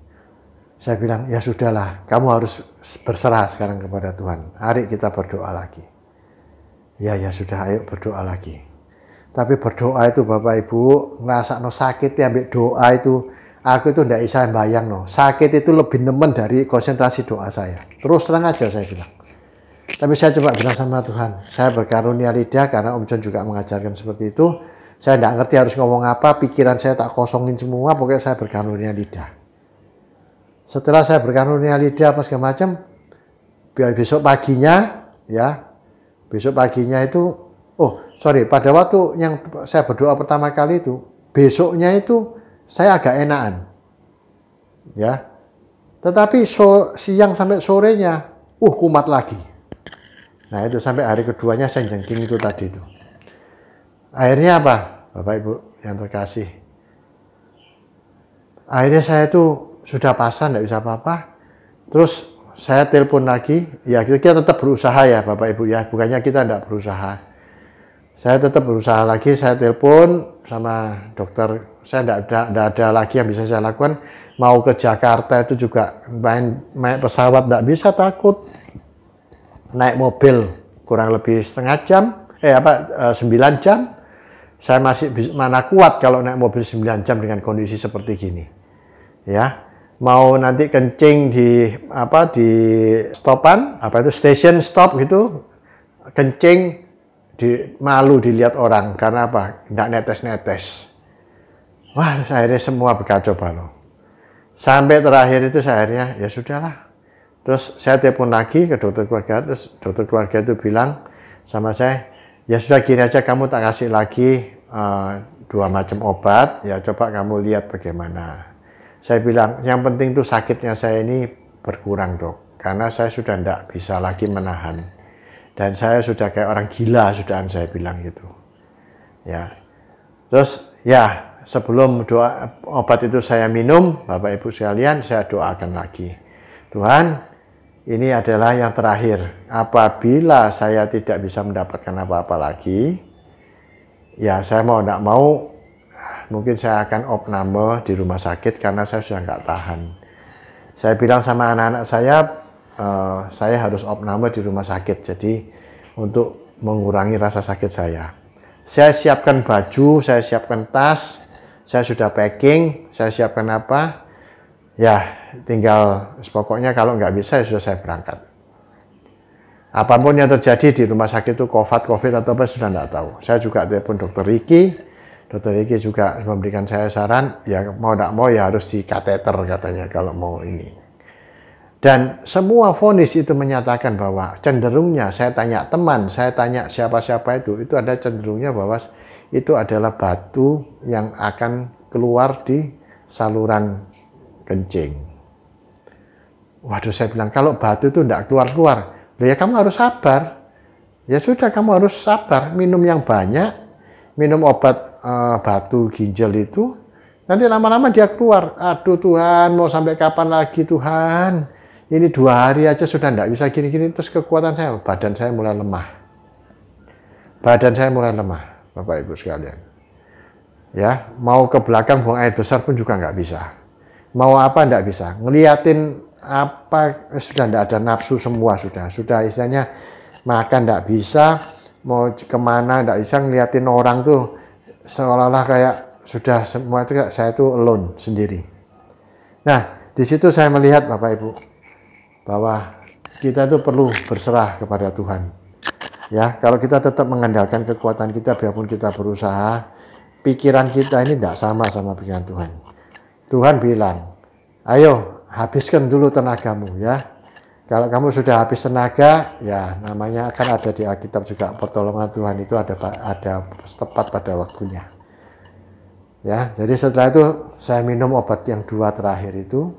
Saya bilang, ya sudahlah, kamu harus berserah sekarang kepada Tuhan. Hari kita berdoa lagi. Ya sudah, ayo berdoa lagi. Tapi berdoa itu Bapak Ibu, ngerasa sakit ya, ambil doa itu, aku itu tidak bisa bayang sakit itu lebih nemen dari konsentrasi doa saya. Terus terang aja saya bilang. Tapi saya coba bilang sama Tuhan, saya berkarunia lidah karena Om John juga mengajarkan seperti itu. Saya tidak ngerti harus ngomong apa, pikiran saya tak kosongin semua, pokoknya saya berkarunia lidah. Setelah saya berkarunia lidah apa segala macam, besok paginya itu, pada waktu yang saya berdoa pertama kali itu, besoknya itu saya agak enakan. Ya. Tetapi siang sampai sorenya, kumat lagi. Nah itu sampai hari keduanya saya jengking itu tadi itu. Akhirnya apa, Bapak Ibu yang terkasih? Akhirnya saya itu sudah pasrah, tidak bisa apa-apa. Terus saya telepon lagi, ya kita tetap berusaha ya Bapak Ibu ya, bukannya kita tidak berusaha. Saya tetap berusaha lagi, saya telepon sama dokter, saya tidak ada lagi yang bisa saya lakukan. Mau ke Jakarta itu juga naik pesawat tidak bisa, takut. Naik mobil kurang lebih setengah jam, 9 jam. Saya masih mana kuat kalau naik mobil 9 jam dengan kondisi seperti gini. Ya. Mau nanti kencing di stopan, station stop gitu, kencing malu dilihat orang karena apa? Nggak netes-netes. Wah, akhirnya semua berkacau balau. Sampai terakhir itu saya akhirnya ya sudahlah. Terus saya telepon lagi ke dokter keluarga, terus dokter keluarga itu bilang sama saya, ya sudah gini aja, kamu tak kasih lagi 2 macam obat, ya coba kamu lihat bagaimana. Saya bilang, yang penting tuh sakitnya saya ini berkurang dok, karena saya sudah tidak bisa lagi menahan. Dan saya sudah kayak orang gila, sudahan saya bilang gitu. Ya. Terus ya, sebelum obat itu saya minum, Bapak Ibu sekalian, saya doakan lagi. Tuhan, ini adalah yang terakhir. Apabila saya tidak bisa mendapatkan apa-apa lagi, ya saya mau tidak mau, mungkin saya akan opname di rumah sakit karena saya sudah nggak tahan. Saya bilang sama anak-anak saya harus opname di rumah sakit. Jadi untuk mengurangi rasa sakit saya. Saya siapkan baju, saya siapkan tas, saya sudah packing, saya siapkan apa. Ya tinggal pokoknya kalau nggak bisa ya sudah saya berangkat. Apapun yang terjadi di rumah sakit itu COVID atau apa sudah nggak tahu. Saya juga telepon dokter Riki. Dokter Riki juga memberikan saya saran, ya mau tidak mau ya harus di kateter katanya kalau mau ini. Dan semua vonis itu menyatakan bahwa cenderungnya, saya tanya teman, saya tanya siapa-siapa itu ada cenderungnya bahwa itu adalah batu yang akan keluar di saluran kencing. Waduh, saya bilang kalau batu itu tidak keluar-keluar, ya kamu harus sabar. Ya sudah, kamu harus sabar, minum yang banyak, minum obat batu ginjal itu, Nanti lama-lama dia keluar. Aduh Tuhan, mau sampai kapan lagi Tuhan? Ini 2 hari aja sudah tidak bisa gini-gini. Terus kekuatan saya, badan saya mulai lemah. Badan saya mulai lemah, Bapak Ibu sekalian. Ya, mau ke belakang buang air besar pun juga nggak bisa. Mau apa nggak bisa. Ngeliatin apa sudah tidak ada nafsu semua sudah istilahnya makan nggak bisa, mau kemana nggak bisa, ngeliatin orang tuh seolah-olah kayak sudah semua itu saya tuh alone sendiri. Nah, di situ saya melihat Bapak Ibu bahwa kita itu perlu berserah kepada Tuhan. Ya, kalau kita tetap mengandalkan kekuatan kita, biarpun kita berusaha, pikiran kita ini tidak sama pikiran Tuhan. Tuhan bilang, ayo habiskan dulu tenagamu ya. Kalau kamu sudah habis tenaga, ya namanya akan ada di Alkitab juga, pertolongan Tuhan itu ada tepat pada waktunya. Ya, jadi setelah itu saya minum obat yang 2 terakhir itu,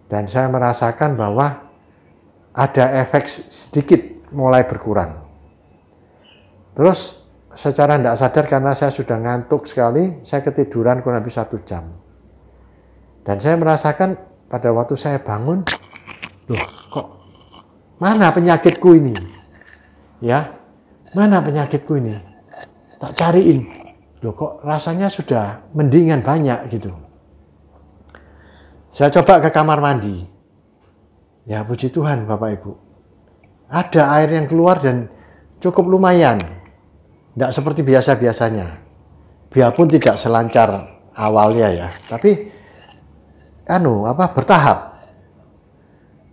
dan saya merasakan bahwa ada efek sedikit mulai berkurang. Terus secara tidak sadar karena saya sudah ngantuk sekali, saya ketiduran kurang lebih 1 jam. Dan saya merasakan pada waktu saya bangun, loh kok mana penyakitku ini? Ya, mana penyakitku ini? Tak cariin. Loh kok rasanya sudah mendingan banyak gitu. Saya coba ke kamar mandi. Ya puji Tuhan Bapak Ibu. Ada air yang keluar dan cukup lumayan. Tidak seperti biasa-biasanya. Biarpun tidak selancar awalnya ya. Tapi bertahap.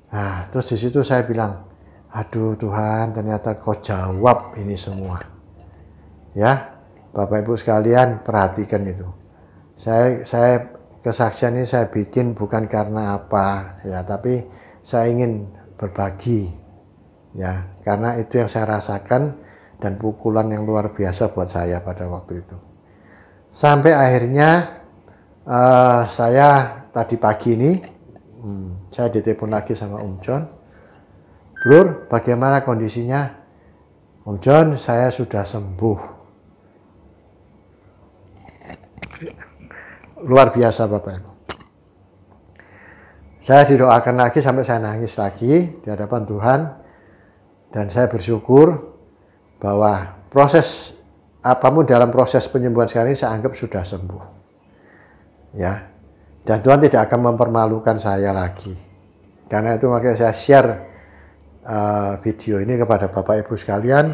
Nah, terus di situ saya bilang, aduh Tuhan, ternyata Kau jawab ini semua. Ya. Bapak Ibu sekalian perhatikan itu. Saya kesaksian ini saya bikin bukan karena apa ya, tapi saya ingin berbagi ya, karena itu yang saya rasakan dan pukulan yang luar biasa buat saya pada waktu itu. Sampai akhirnya saya tadi pagi ini saya ditelepon lagi sama Om John. Bro, bagaimana kondisinya? Om John, saya sudah sembuh. Luar biasa Bapak Ibu. Saya didoakan lagi sampai saya nangis lagi di hadapan Tuhan. Dan saya bersyukur bahwa proses apapun dalam proses penyembuhan sekarang ini saya anggap sudah sembuh. Ya. Dan Tuhan tidak akan mempermalukan saya lagi. Karena itu makanya saya share video ini kepada Bapak Ibu sekalian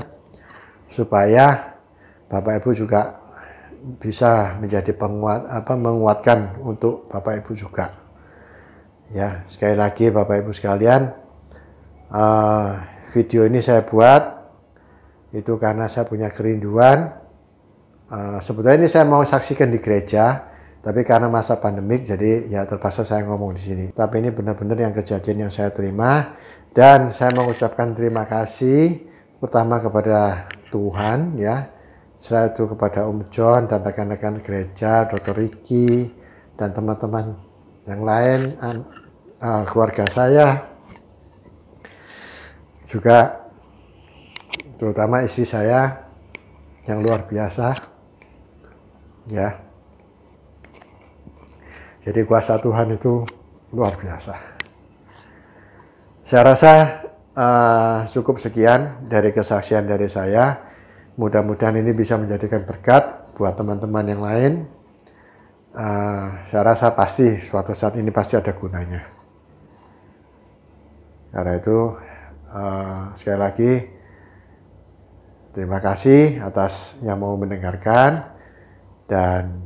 supaya Bapak Ibu juga bisa menjadi menguatkan untuk Bapak Ibu juga. Ya, sekali lagi Bapak Ibu sekalian, video ini saya buat itu karena saya punya kerinduan. Sebetulnya ini saya mau saksikan di gereja, tapi karena masa pandemik jadi ya terpaksa saya ngomong di sini. Tapi ini benar-benar yang kejadian yang saya terima, dan saya mengucapkan terima kasih pertama kepada Tuhan ya. Setelah itu kepada Om John dan rekan-rekan gereja, Dr. Ricky, dan teman-teman yang lain, keluarga saya, juga terutama istri saya yang luar biasa, ya. Jadi kuasa Tuhan itu luar biasa. Saya rasa cukup sekian dari kesaksian dari saya. Mudah-mudahan ini bisa menjadikan berkat buat teman-teman yang lain. Saya rasa pasti suatu saat ini pasti ada gunanya. Karena itu sekali lagi terima kasih atas yang mau mendengarkan, dan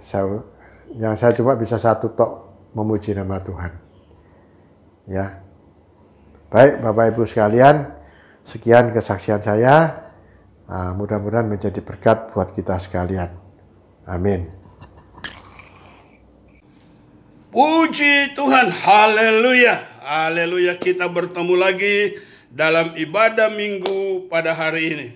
saya cuma bisa satu tok memuji nama Tuhan. Ya, baik Bapak Ibu sekalian, sekian kesaksian saya. Mudah-mudahan menjadi berkat buat kita sekalian. Amin. Puji Tuhan, haleluya, haleluya. Kita bertemu lagi dalam ibadah minggu pada hari ini.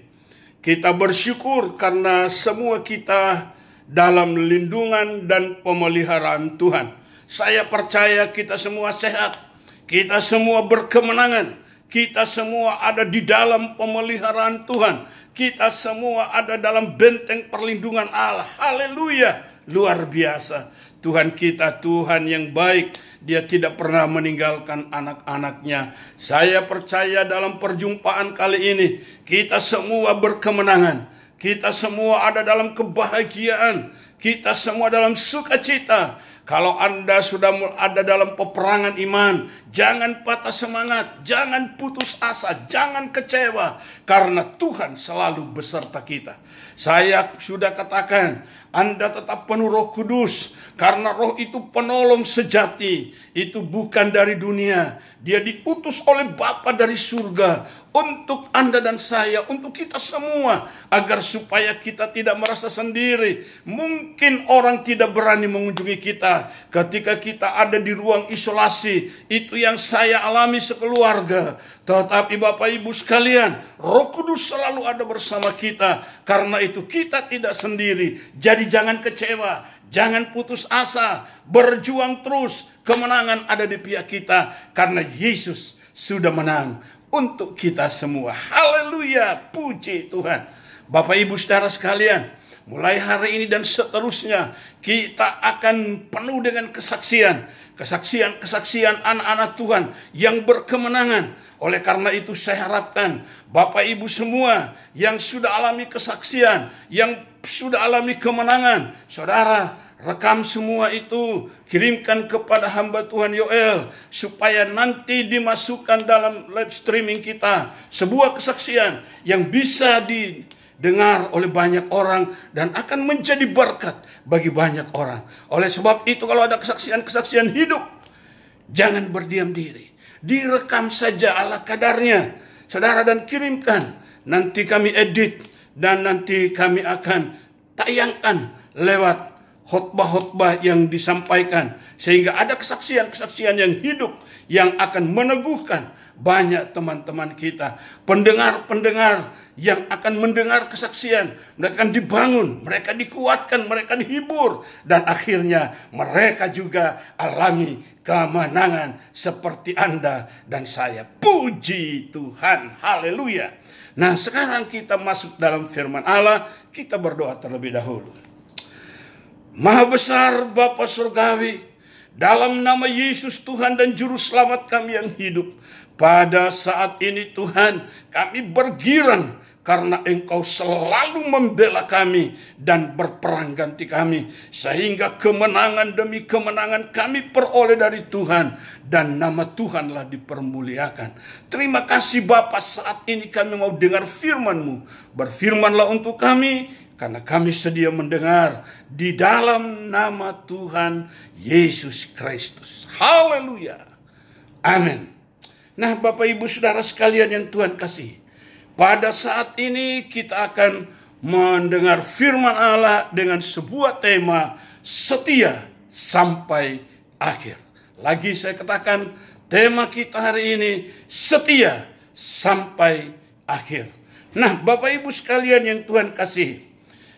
Kita bersyukur karena semua kita dalam lindungan dan pemeliharaan Tuhan. Saya percaya kita semua sehat, kita semua berkemenangan, kita semua ada di dalam pemeliharaan Tuhan. Kita semua ada dalam benteng perlindungan Allah. Haleluya. luar biasa. Tuhan kita Tuhan yang baik. Dia tidak pernah meninggalkan anak-anaknya. Saya percaya dalam perjumpaan kali ini kita semua berkemenangan. Kita semua ada dalam kebahagiaan. Kita semua dalam sukacita. Kalau Anda sudah ada dalam peperangan iman, jangan patah semangat, jangan putus asa, jangan kecewa. Karena Tuhan selalu beserta kita. Saya sudah katakan, Anda tetap penuh Roh Kudus. Karena Roh itu penolong sejati. Itu bukan dari dunia. Dia diutus oleh Bapa dari surga. Untuk Anda dan saya, untuk kita semua. Agar supaya kita tidak merasa sendiri. Mungkin orang tidak berani mengunjungi kita. Ketika kita ada di ruang isolasi. Itu yang saya alami sekeluarga. Tetapi Bapak Ibu sekalian, Roh Kudus selalu ada bersama kita. Karena itu kita tidak sendiri. Jadi jangan kecewa, jangan putus asa, berjuang terus. Kemenangan ada di pihak kita karena Yesus sudah menang untuk kita semua. Haleluya, puji Tuhan. Bapak Ibu saudara sekalian, mulai hari ini dan seterusnya kita akan penuh dengan kesaksian anak-anak Tuhan yang berkemenangan. Oleh karena itu saya harapkan Bapak Ibu semua yang sudah alami kesaksian, yang sudah alami kemenangan, saudara rekam semua itu, kirimkan kepada hamba Tuhan Yoel supaya nanti dimasukkan dalam live streaming kita. Sebuah kesaksian yang bisa didengar oleh banyak orang dan akan menjadi berkat bagi banyak orang. Oleh sebab itu kalau ada kesaksian-kesaksian hidup, jangan berdiam diri. Direkam saja ala kadarnya, saudara, dan kirimkan. Nanti kami edit dan nanti kami akan tayangkan lewat khotbah-khotbah yang disampaikan. Sehingga ada kesaksian-kesaksian yang hidup yang akan meneguhkan banyak teman-teman kita. Pendengar-pendengar yang akan mendengar kesaksian. Mereka akan dibangun, mereka dikuatkan, mereka dihibur. Dan akhirnya mereka juga alami kemenangan seperti Anda dan saya. Puji Tuhan, haleluya. Nah sekarang kita masuk dalam firman Allah. Kita berdoa terlebih dahulu. Maha besar Bapa Surgawi, dalam nama Yesus Tuhan dan Juru Selamat kami yang hidup, pada saat ini Tuhan kami bergirang karena Engkau selalu membela kami dan berperang ganti kami, sehingga kemenangan demi kemenangan kami peroleh dari Tuhan dan nama Tuhanlah dipermuliakan. Terima kasih Bapa, saat ini kami mau dengar firman-Mu. Berfirmanlah untuk kami, karena kami sedia mendengar di dalam nama Tuhan Yesus Kristus. Haleluya. Amin. Nah Bapak Ibu Saudara sekalian yang Tuhan kasih, pada saat ini kita akan mendengar firman Allah dengan sebuah tema setia sampai akhir. Lagi saya katakan, tema kita hari ini setia sampai akhir. Nah Bapak Ibu sekalian yang Tuhan kasih,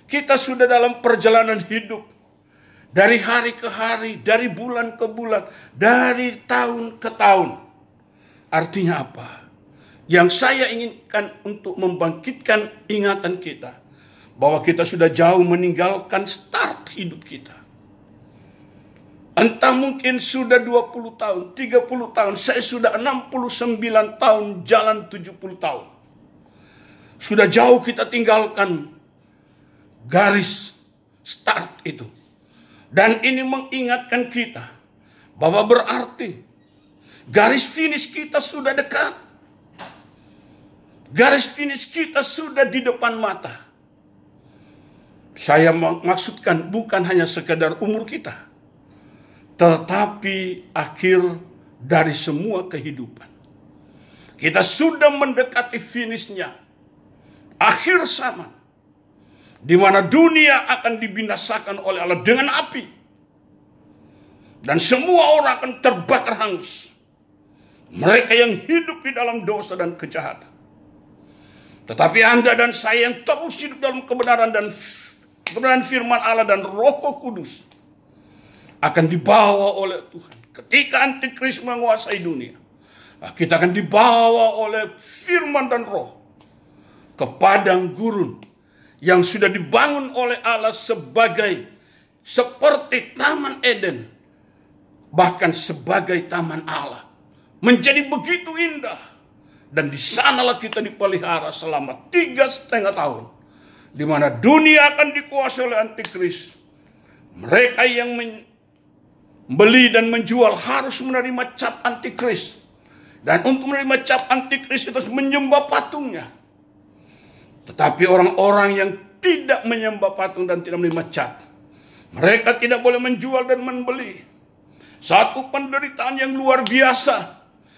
kita sudah dalam perjalanan hidup. Dari hari ke hari, dari bulan ke bulan, dari tahun ke tahun. Artinya apa? Yang saya inginkan untuk membangkitkan ingatan kita. Bahwa kita sudah jauh meninggalkan start hidup kita. Entah mungkin sudah 20 tahun, 30 tahun. Saya sudah 69 tahun, jalan 70 tahun. Sudah jauh kita tinggalkan garis start itu. Dan ini mengingatkan kita bahwa berarti garis finish kita sudah dekat. Garis finish kita sudah di depan mata. Saya maksudkan bukan hanya sekedar umur kita, tetapi akhir dari semua kehidupan. Kita sudah mendekati finishnya. Akhir zaman, di mana dunia akan dibinasakan oleh Allah dengan api. Dan semua orang akan terbakar hangus. Mereka yang hidup di dalam dosa dan kejahatan. Tetapi Anda dan saya yang terus hidup dalam kebenaran dan kebenaran firman Allah dan Roh Kudus akan dibawa oleh Tuhan. Ketika Antikris menguasai dunia, kita akan dibawa oleh firman dan Roh ke padang gurun yang sudah dibangun oleh Allah sebagai seperti Taman Eden, bahkan sebagai taman Allah. Menjadi begitu indah. Dan di sanalah kita dipelihara selama 3,5 tahun. Di mana dunia akan dikuasai oleh antikris. Mereka yang membeli dan menjual harus menerima cap antikris. Dan untuk menerima cap antikris itu harus menyembah patungnya. Tetapi orang-orang yang tidak menyembah patung dan tidak menerima cap, mereka tidak boleh menjual dan membeli. Satu penderitaan yang luar biasa.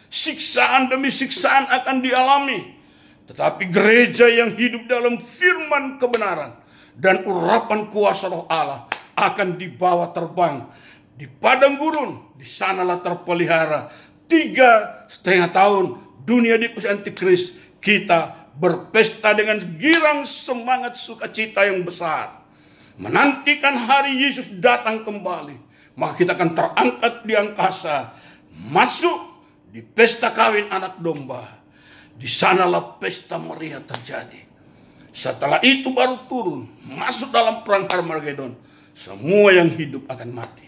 Siksaan demi siksaan akan dialami. Tetapi gereja yang hidup dalam firman kebenaran dan urapan kuasa Roh Allah akan dibawa terbang di padang gurun. Di sanalah terpelihara 3,5 tahun dunia dikuasai antikris. Kita berpesta dengan girang semangat sukacita yang besar, menantikan hari Yesus datang kembali. Maka kita akan terangkat di angkasa, masuk di pesta kawin anak domba. Di sanalah pesta meriah terjadi. Setelah itu baru turun, masuk dalam perang Harmagedon. Semua yang hidup akan mati.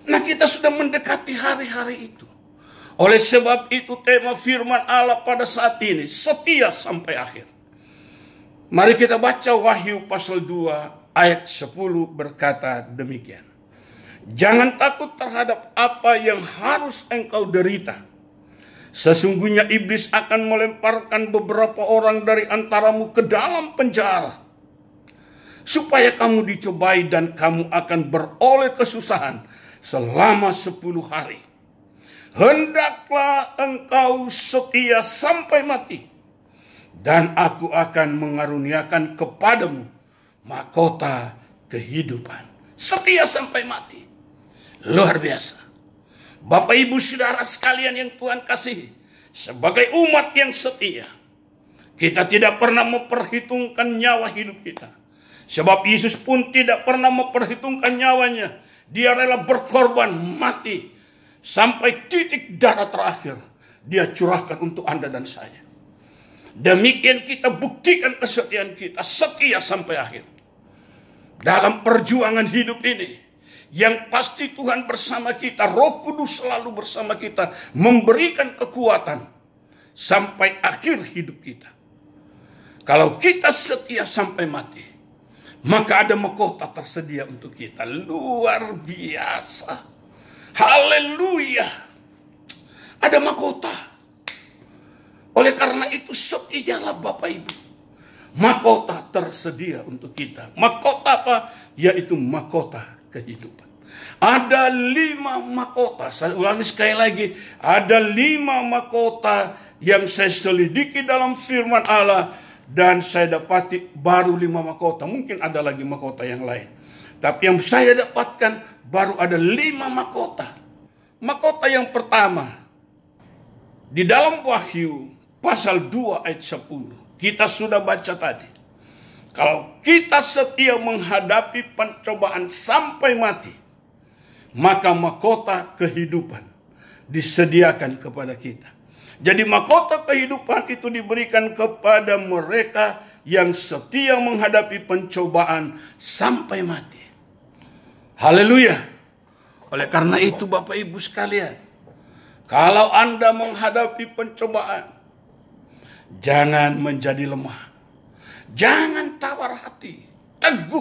Nah, kita sudah mendekati hari-hari itu. Oleh sebab itu tema firman Allah pada saat ini, setia sampai akhir. Mari kita baca Wahyu pasal 2 ayat 10 berkata demikian. Jangan takut terhadap apa yang harus engkau derita. Sesungguhnya iblis akan melemparkan beberapa orang dari antaramu ke dalam penjara, supaya kamu dicobai dan kamu akan beroleh kesusahan selama 10 hari. Hendaklah engkau setia sampai mati, dan aku akan mengaruniakan kepadamu mahkota kehidupan. Setia sampai mati. Luar biasa. Bapak Ibu Saudara sekalian yang Tuhan kasihi, sebagai umat yang setia, kita tidak pernah memperhitungkan nyawa hidup kita. Sebab Yesus pun tidak pernah memperhitungkan nyawanya. Dia rela berkorban mati sampai titik darah terakhir. Dia curahkan untuk Anda dan saya. Demikian kita buktikan kesetiaan kita, setia sampai akhir. Dalam perjuangan hidup ini, yang pasti Tuhan bersama kita, Roh Kudus selalu bersama kita, memberikan kekuatan sampai akhir hidup kita. Kalau kita setia sampai mati, maka ada mahkota tersedia untuk kita. Luar biasa. Haleluya. Ada mahkota. Oleh karena itu setialah Bapak Ibu. Mahkota tersedia untuk kita. Mahkota apa? Yaitu mahkota kehidupan. Ada 5 mahkota. Saya ulangi sekali lagi. Ada 5 mahkota yang saya selidiki dalam firman Allah. Dan saya dapati baru 5 mahkota. Mungkin ada lagi mahkota yang lain. Tapi yang saya dapatkan baru ada 5 mahkota. Mahkota yang pertama. Di dalam Wahyu pasal 2 ayat 10. Kita sudah baca tadi. Kalau kita setia menghadapi pencobaan sampai mati, maka mahkota kehidupan disediakan kepada kita. Jadi mahkota kehidupan itu diberikan kepada mereka yang setia menghadapi pencobaan sampai mati. Haleluya. Oleh karena itu Bapak Ibu sekalian, kalau Anda menghadapi pencobaan, jangan menjadi lemah. Jangan tawar hati. Teguh